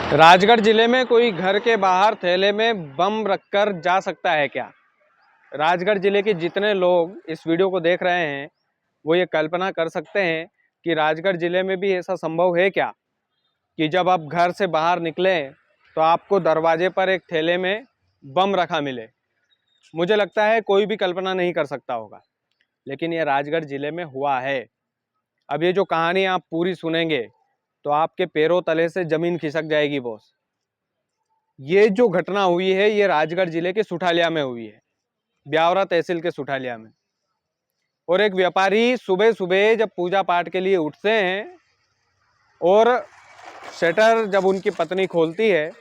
राजगढ़ जिले में कोई घर के बाहर थैले में बम रखकर जा सकता है क्या? राजगढ़ जिले के जितने लोग इस वीडियो को देख रहे हैं वो ये कल्पना कर सकते हैं कि राजगढ़ जिले में भी ऐसा संभव है क्या कि जब आप घर से बाहर निकलें तो आपको दरवाजे पर एक थैले में बम रखा मिले। मुझे लगता है कोई भी कल्पना नहीं कर सकता होगा, लेकिन ये राजगढ़ जिले में हुआ है। अब ये जो कहानी आप पूरी सुनेंगे तो आपके पैरों तले से जमीन खिसक जाएगी बॉस। ये जो घटना हुई है ये राजगढ़ जिले के सुठालिया में हुई है, ब्यावरा तहसील के सुठालिया में। और एक व्यापारी सुबह सुबह जब पूजा पाठ के लिए उठते हैं और शटर जब उनकी पत्नी खोलती है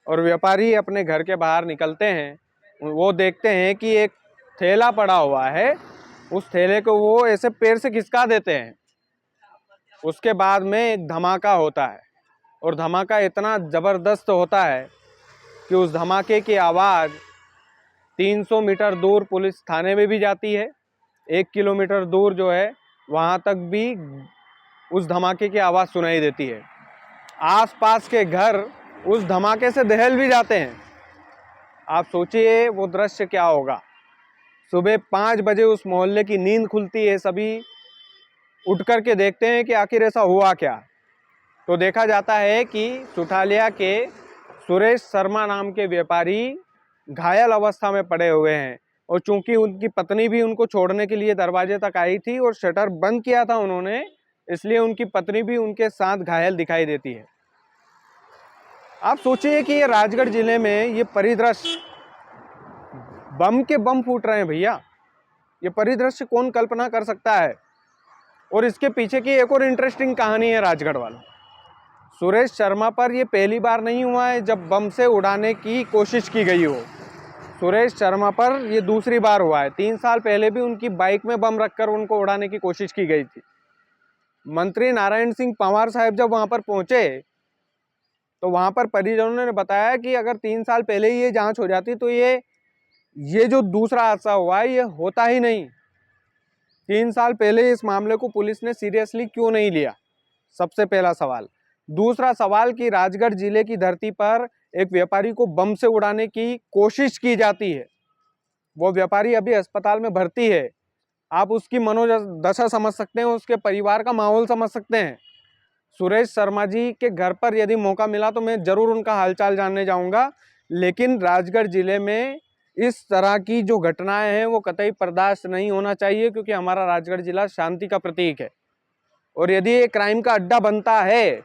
और व्यापारी अपने घर के बाहर निकलते हैं, वो देखते हैं कि एक थैला पड़ा हुआ है। उस थैले को वो ऐसे पैर से खिसका देते हैं। उसके बाद में एक धमाका होता है और धमाका इतना ज़बरदस्त होता है कि उस धमाके की आवाज़ 300 मीटर दूर पुलिस थाने में भी जाती है। 1 किलोमीटर दूर जो है वहाँ तक भी उस धमाके की आवाज़ सुनाई देती है। आसपास के घर उस धमाके से दहल भी जाते हैं। आप सोचिए वो दृश्य क्या होगा। सुबह 5 बजे उस मोहल्ले की नींद खुलती है, सभी उठ कर के देखते हैं कि आखिर ऐसा हुआ क्या। तो देखा जाता है कि सुठालिया के सुरेश शर्मा नाम के व्यापारी घायल अवस्था में पड़े हुए हैं और चूंकि उनकी पत्नी भी उनको छोड़ने के लिए दरवाजे तक आई थी और शटर बंद किया था उन्होंने, इसलिए उनकी पत्नी भी उनके साथ घायल दिखाई देती है। आप सोचिए कि ये राजगढ़ जिले में ये परिदृश्य, बम के बम फूट रहे हैं भैया। ये परिदृश्य कौन कल्पना कर सकता है। और इसके पीछे की एक और इंटरेस्टिंग कहानी है राजगढ़ वालों। सुरेश शर्मा पर यह पहली बार नहीं हुआ है जब बम से उड़ाने की कोशिश की गई हो। सुरेश शर्मा पर यह दूसरी बार हुआ है। 3 साल पहले भी उनकी बाइक में बम रखकर उनको उड़ाने की कोशिश की गई थी। मंत्री नारायण सिंह पंवार साहब जब वहां पर पहुंचे तो वहां पर परिजनों ने बताया कि अगर 3 साल पहले ही ये जांच हो जाती तो ये जो दूसरा हादसा हुआ है ये होता ही नहीं। 3 साल पहले इस मामले को पुलिस ने सीरियसली क्यों नहीं लिया, सबसे पहला सवाल। दूसरा सवाल कि राजगढ़ जिले की धरती पर एक व्यापारी को बम से उड़ाने की कोशिश की जाती है। वो व्यापारी अभी अस्पताल में भर्ती है। आप उसकी मनोदशा समझ सकते हैं, उसके परिवार का माहौल समझ सकते हैं। सुरेश शर्मा जी के घर पर यदि मौका मिला तो मैं जरूर उनका हालचाल जानने जाऊंगा, लेकिन राजगढ़ जिले में इस तरह की जो घटनाएं हैं वो कतई बर्दाश्त नहीं होना चाहिए, क्योंकि हमारा राजगढ़ जिला शांति का प्रतीक है। और यदि ये क्राइम का अड्डा बनता है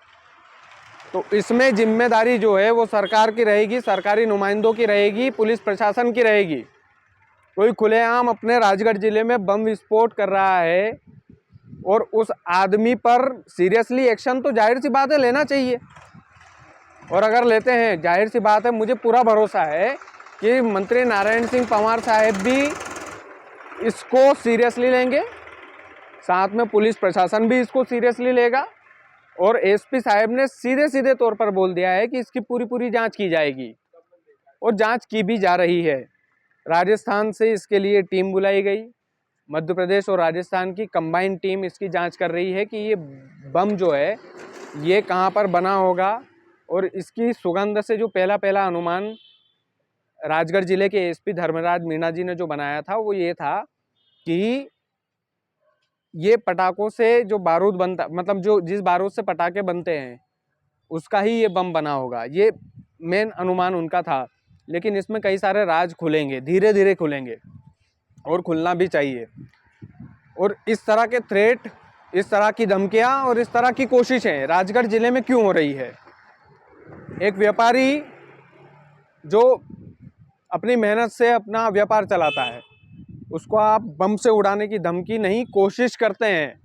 तो इसमें जिम्मेदारी जो है वो सरकार की रहेगी, सरकारी नुमाइंदों की रहेगी, पुलिस प्रशासन की रहेगी। कोई खुलेआम अपने राजगढ़ जिले में बम विस्फोट कर रहा है और उस आदमी पर सीरियसली एक्शन तो जाहिर सी बात है लेना चाहिए। और अगर लेते हैं, जाहिर सी बात है, मुझे पूरा भरोसा है कि मंत्री नारायण सिंह पंवार साहब भी इसको सीरियसली लेंगे, साथ में पुलिस प्रशासन भी इसको सीरियसली लेगा। और एसपी साहब ने सीधे सीधे तौर पर बोल दिया है कि इसकी पूरी पूरी जांच की जाएगी और जांच की भी जा रही है। राजस्थान से इसके लिए टीम बुलाई गई। मध्य प्रदेश और राजस्थान की कंबाइंड टीम इसकी जांच कर रही है कि ये बम जो है ये कहां पर बना होगा। और इसकी सुगंध से जो पहला अनुमान राजगढ़ जिले के एसपी धर्मराज मीणा जी ने जो बनाया था वो ये था कि ये पटाखों से जो बारूद बनता, मतलब जो जिस बारूद से पटाखे बनते हैं उसका ही ये बम बना होगा। ये मेन अनुमान उनका था। लेकिन इसमें कई सारे राज खुलेंगे, धीरे धीरे खुलेंगे और खुलना भी चाहिए। और इस तरह के थ्रेट, इस तरह की धमकियां और इस तरह की कोशिशें राजगढ़ जिले में क्यों हो रही है। एक व्यापारी जो अपनी मेहनत से अपना व्यापार चलाता है उसको आप बम से उड़ाने की धमकी नहीं, कोशिश करते हैं।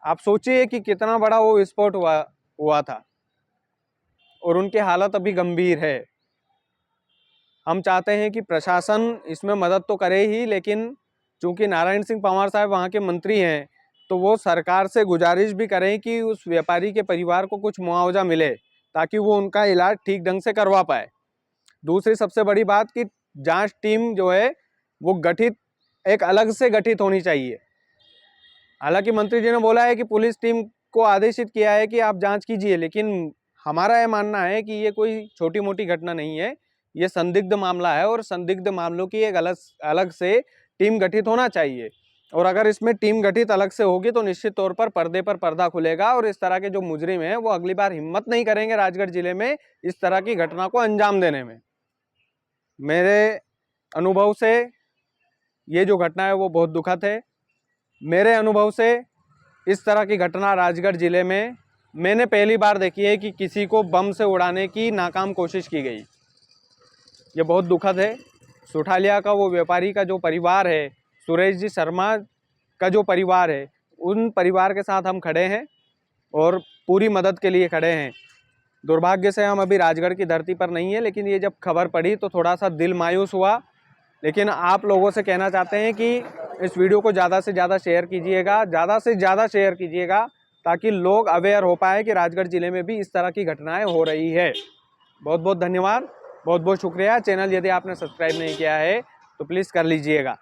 आप सोचिए कि कितना बड़ा वो विस्फोट हुआ था और उनकी हालत अभी गंभीर है। हम चाहते हैं कि प्रशासन इसमें मदद तो करे ही, लेकिन चूंकि नारायण सिंह पंवार साहब वहाँ के मंत्री हैं तो वो सरकार से गुजारिश भी करें कि उस व्यापारी के परिवार को कुछ मुआवजा मिले ताकि वो उनका इलाज ठीक ढंग से करवा पाए। दूसरी सबसे बड़ी बात कि जांच टीम जो है वो गठित, एक अलग से गठित होनी चाहिए। हालांकि मंत्री जी ने बोला है कि पुलिस टीम को आदेशित किया है कि आप जांच कीजिए, लेकिन हमारा यह मानना है कि ये कोई छोटी मोटी घटना नहीं है, ये संदिग्ध मामला है और संदिग्ध मामलों की एक अलग से टीम गठित होना चाहिए। और अगर इसमें टीम गठित अलग से होगी तो निश्चित तौर पर पर्दा खुलेगा और इस तरह के जो मुजरिम हैं वो अगली बार हिम्मत नहीं करेंगे राजगढ़ जिले में इस तरह की घटना को अंजाम देने में। मेरे अनुभव से ये जो घटना है वो बहुत दुखद है। मेरे अनुभव से इस तरह की घटना राजगढ़ जिले में मैंने पहली बार देखी है कि किसी को बम से उड़ाने की नाकाम कोशिश की गई। ये बहुत दुखद है। सुठालिया का वो व्यापारी का जो परिवार है, सुरेश जी शर्मा का जो परिवार है, उन परिवार के साथ हम खड़े हैं और पूरी मदद के लिए खड़े हैं। दुर्भाग्य से हम अभी राजगढ़ की धरती पर नहीं है, लेकिन ये जब खबर पड़ी तो थोड़ा सा दिल मायूस हुआ। लेकिन आप लोगों से कहना चाहते हैं कि इस वीडियो को ज़्यादा से ज़्यादा शेयर कीजिएगा, ज़्यादा से ज़्यादा शेयर कीजिएगा, ताकि लोग अवेयर हो पाए कि राजगढ़ जिले में भी इस तरह की घटनाएं हो रही है। बहुत बहुत धन्यवाद, बहुत बहुत शुक्रिया। चैनल यदि आपने सब्सक्राइब नहीं किया है तो प्लीज़ कर लीजिएगा।